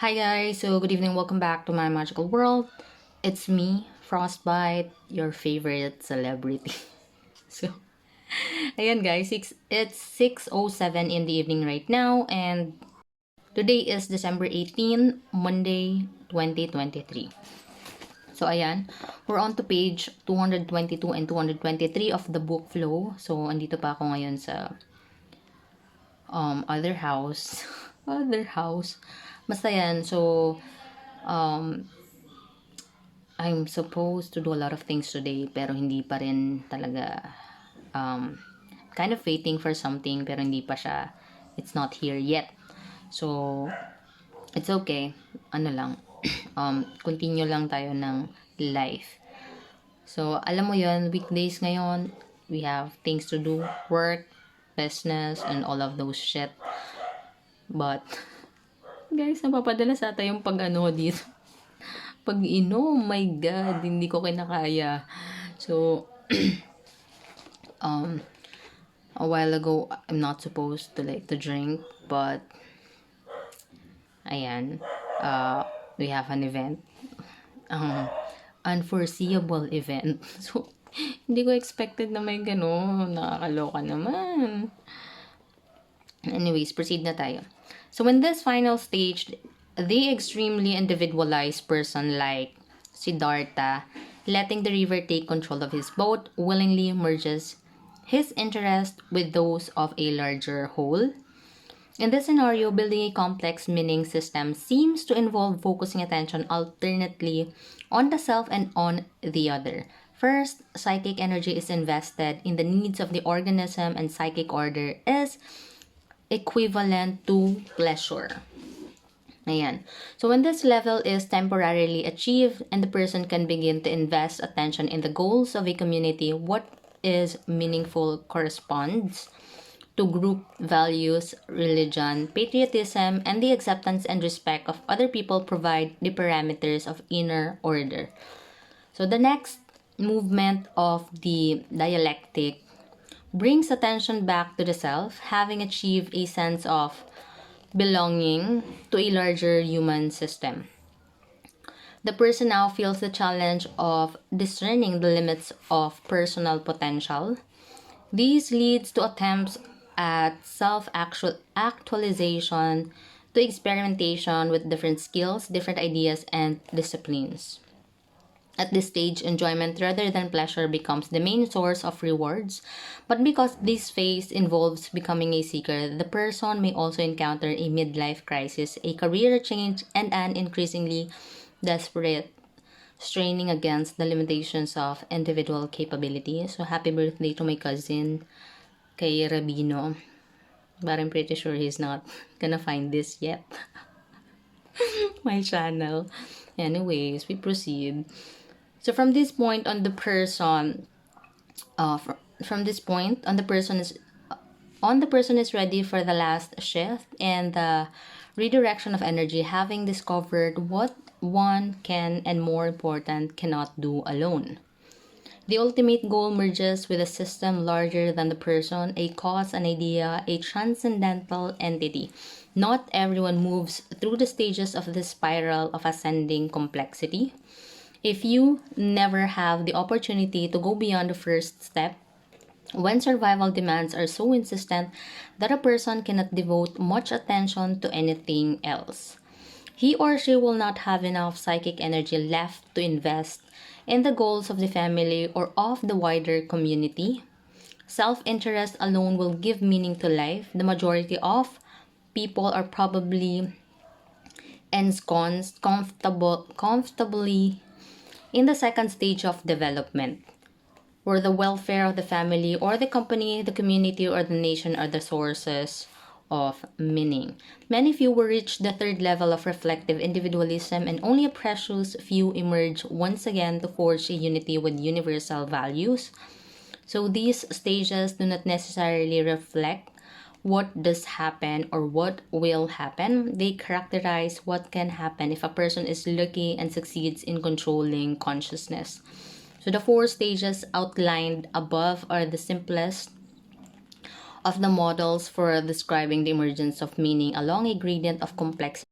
Hi guys, so good evening, welcome back to my magical world. It's me, Frostbite, your favorite celebrity. So, ayan guys, it's 6:07 in the evening right now and today is December 18, Monday, 2023. So ayan, we're on to page 222 and 223 of the book flow. So andito pa ako ngayon sa other house. Other house. Basta yan, so um I'm supposed to do a lot of things today pero hindi pa rin talaga um, kind of waiting for something pero hindi pa siya, it's not here yet. So, it's okay. Ano lang, continue lang tayo ng life. So, alam mo yon weekdays ngayon, we have things to do, work, business, and all of those shit. But, guys, napapadala sa ata yung pag-ano dito. Pag-inom, my God, hindi ko kinakaya. So, a while ago, I'm not supposed to drink, but, ayan, we have an event, unforeseeable event. So, hindi ko expected na may gano'n. Nakakaloka naman. Anyways, proceed na tayo. So, in this final stage, the extremely individualized person like Siddhartha, letting the river take control of his boat, willingly merges his interest with those of a larger whole. In this scenario, building a complex meaning system seems to involve focusing attention alternately on the self and on the other. First, psychic energy is invested in the needs of the organism, and psychic order is equivalent to pleasure. Ayan. So when this level is temporarily achieved and the person can begin to invest attention in the goals of a community, what is meaningful corresponds to group values, religion, patriotism, and the acceptance and respect of other people provide the parameters of inner order. So the next movement of the dialectic brings attention back to the self, having achieved a sense of belonging to a larger human system. The person now feels the challenge of discerning the limits of personal potential. This leads to attempts at self-actualization, to experimentation with different skills, different ideas, and disciplines. At this stage, enjoyment rather than pleasure becomes the main source of rewards. But because this phase involves becoming a seeker, the person may also encounter a midlife crisis, a career change, and an increasingly desperate straining against the limitations of individual capability. So, happy birthday to my cousin, kay Rabino. But I'm pretty sure he's not gonna find this yet. My channel. Anyways, we proceed. So from this point on, the person, from this point on, the person is ready for the last shift and the redirection of energy, having discovered what one can and more important cannot do alone. The ultimate goal merges with a system larger than the person, a cause, an idea, a transcendental entity. Not everyone moves through the stages of the spiral of ascending complexity. If you never have the opportunity to go beyond the first step, when survival demands are so insistent that a person cannot devote much attention to anything else, he or she will not have enough psychic energy left to invest in the goals of the family or of the wider community. Self-interest alone will give meaning to life. The majority of people are probably ensconced comfortably in the second stage of development, where the welfare of the family or the company, the community, or the nation are the sources of meaning. Many few will reach the third level of reflective individualism, and only a precious few emerge once again to forge a unity with universal values. So these stages do not necessarily reflect what does happen or what will happen. They characterize what can happen if a person is lucky and succeeds in controlling consciousness. So the four stages outlined above are the simplest of the models for describing the emergence of meaning along a gradient of complexity.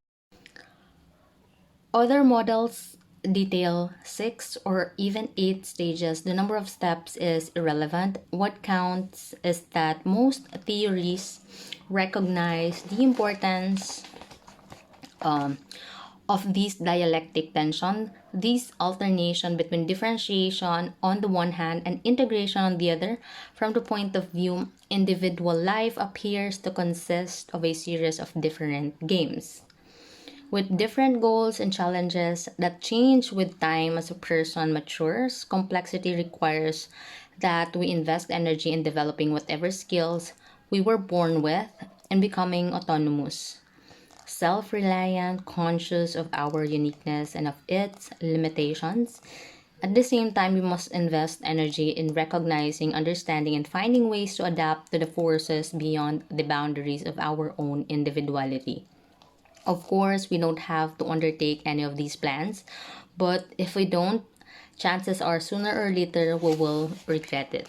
Other models detail 6 or even 8 stages. The number of steps is irrelevant. What counts is that most theories recognize the importance of this dialectic tension, this alternation between differentiation on the one hand and integration on the other. From the point of view, individual life appears to consist of a series of different games with different goals and challenges that change with time as a person matures. Complexity requires that we invest energy in developing whatever skills we were born with and becoming autonomous, self-reliant, conscious of our uniqueness and of its limitations. At the same time, we must invest energy in recognizing, understanding, and finding ways to adapt to the forces beyond the boundaries of our own individuality. Of course, we don't have to undertake any of these plans, but if we don't, chances are sooner or later we will regret it.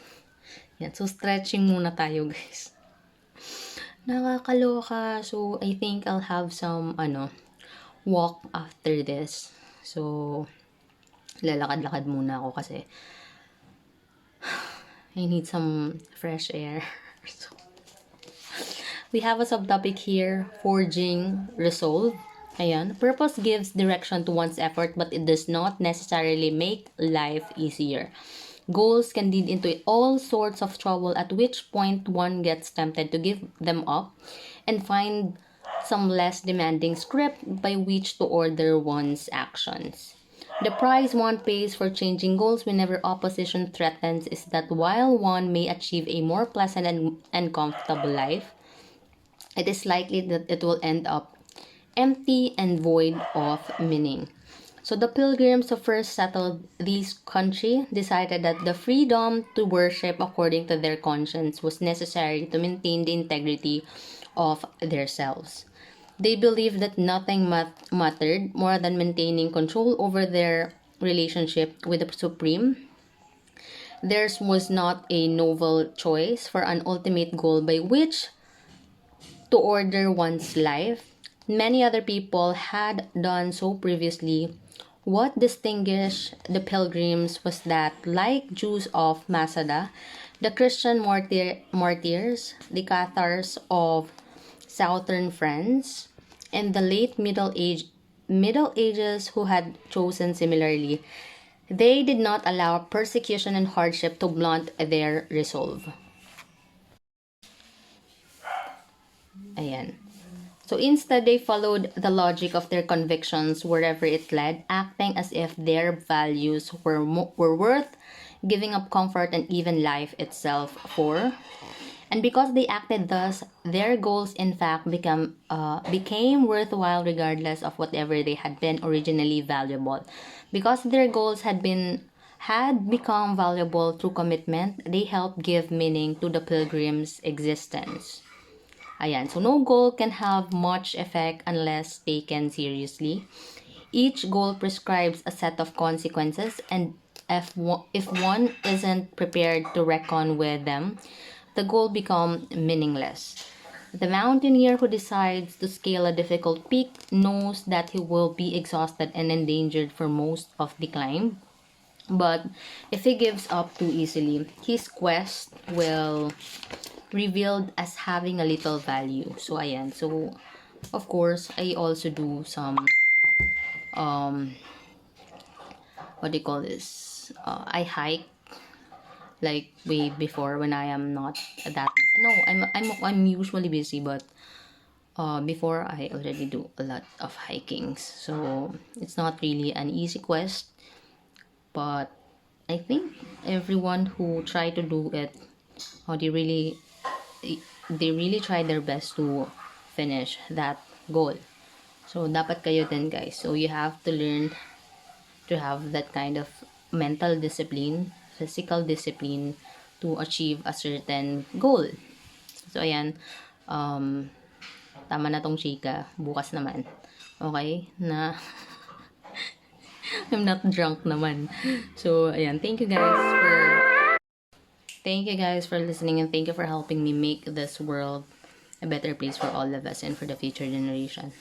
Yan. So, stretching muna tayo, guys. Nakakaloka. So, I think I'll have some, walk after this. So, lalakad-lakad muna ako kasi I need some fresh air. So, we have a subtopic here, forging resolve. Ayan. Purpose gives direction to one's effort, but it does not necessarily make life easier. Goals can lead into all sorts of trouble, at which point one gets tempted to give them up and find some less demanding script by which to order one's actions. The price one pays for changing goals whenever opposition threatens is that while one may achieve a more pleasant and comfortable life, it is likely that it will end up empty and void of meaning. So the pilgrims who first settled this country decided that the freedom to worship according to their conscience was necessary to maintain the integrity of their selves. They believed that nothing mattered more than maintaining control over their relationship with the Supreme. Theirs was not a novel choice for an ultimate goal by which to order one's life. Many other people had done so previously. What distinguished the pilgrims was that, like Jews of Masada, the Christian martyrs, the Cathars of southern France, and the late Middle Ages who had chosen similarly, they did not allow persecution and hardship to blunt their resolve. Ayan. So instead, they followed the logic of their convictions wherever it led, acting as if their values were worth giving up comfort and even life itself for. And because they acted thus, their goals in fact became worthwhile regardless of whatever they had been originally valuable. Because their goals had become valuable through commitment, they helped give meaning to the pilgrim's existence. Ayan. So, no goal can have much effect unless taken seriously. Each goal prescribes a set of consequences, and if one isn't prepared to reckon with them, the goal becomes meaningless. The mountaineer who decides to scale a difficult peak knows that he will be exhausted and endangered for most of the climb. But if he gives up too easily, his quest will revealed as having a little value. So, ayan. So, of course, I also do some, what do you call this? I hike, like, way before when I am not that busy. No, I'm usually busy, but, before I already do a lot of hikings. So, it's not really an easy quest, but I think everyone who try to do it, they really try their best to finish that goal. So, dapat kayo din, guys. So, you have to learn to have that kind of mental discipline, physical discipline to achieve a certain goal. So, ayan. Tama na tong chika. Bukas naman. Okay? Na I'm not drunk naman. So, ayan. Thank you guys for listening, and thank you for helping me make this world a better place for all of us and for the future generation.